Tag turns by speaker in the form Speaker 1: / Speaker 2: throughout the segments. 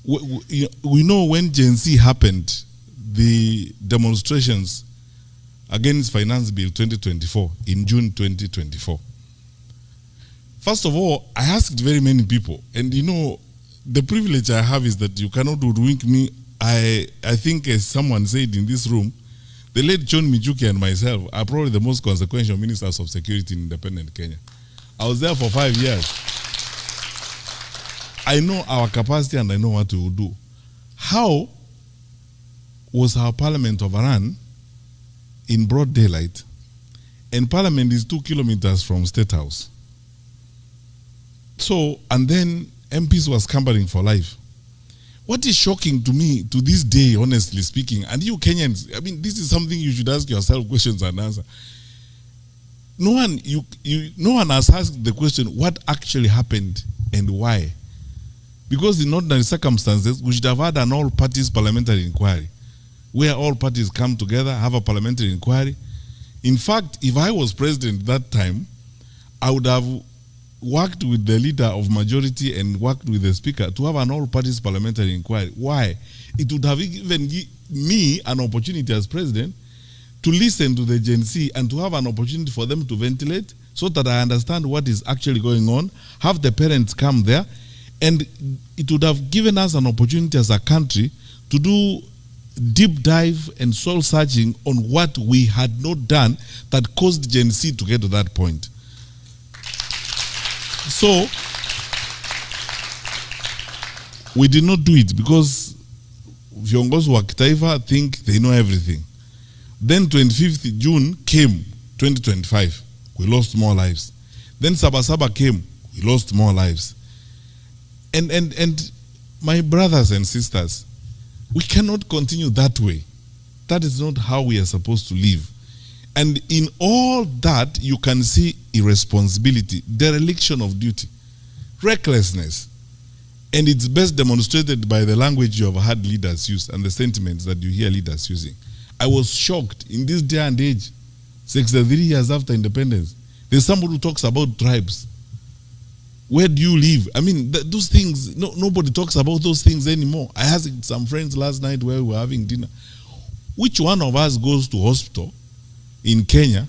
Speaker 1: We know when Gen Z happened, the demonstrations against Finance Bill 2024 in June 2024. First of all, I asked very many people, and the privilege I have is that you cannot hoodwink me. I think, as someone said in this room, the late John Mijuki and myself are probably the most consequential ministers of security in independent Kenya. I was there for 5 years. I know our capacity and I know what we will do. How was our parliament overrun in broad daylight, and parliament is 2 kilometers from State House? So, and then MPs were scampering for life. What is shocking to me to this day, honestly speaking, and you Kenyans, this is something you should ask yourself questions and answer. No one has asked the question, what actually happened and why? Because in ordinary circumstances, we should have had an all-parties parliamentary inquiry, where all parties come together, have a parliamentary inquiry. In fact, if I was president that time, I would have worked with the leader of majority and worked with the speaker to have an all-parties parliamentary inquiry. Why? It would have given me an opportunity as president to listen to the Gen Z and to have an opportunity for them to ventilate so that I understand what is actually going on, have the parents come there, and it would have given us an opportunity as a country to do deep dive and soul searching on what we had not done that caused Gen Z to get to that point. So, we did not do it because viongozi wa kitaifa think they know everything. Then 25th June came, 2025. We lost more lives. Then Sabasaba came. We lost more lives. And my brothers and sisters, we cannot continue that way. That is not how we are supposed to live. And in all that, you can see irresponsibility, dereliction of duty, recklessness. And it's best demonstrated by the language you have heard leaders use and the sentiments that you hear leaders using. I was shocked in this day and age, 63 years after independence. There's somebody who talks about tribes. Where do you live? Those things, nobody talks about those things anymore. I asked some friends last night where we were having dinner. Which one of us goes to hospital in Kenya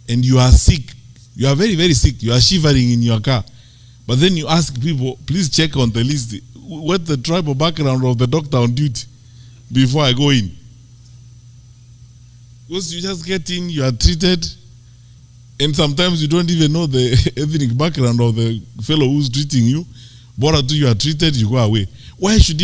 Speaker 1: and you are sick? You are very, very sick. You are shivering in your car. But then you ask people, please check on the list, what's the tribal background of the doctor on duty before I go in? Because you just get in, you are treated, and sometimes you don't even know the ethnic background of the fellow who's treating you. But until you are treated, you go away. Why should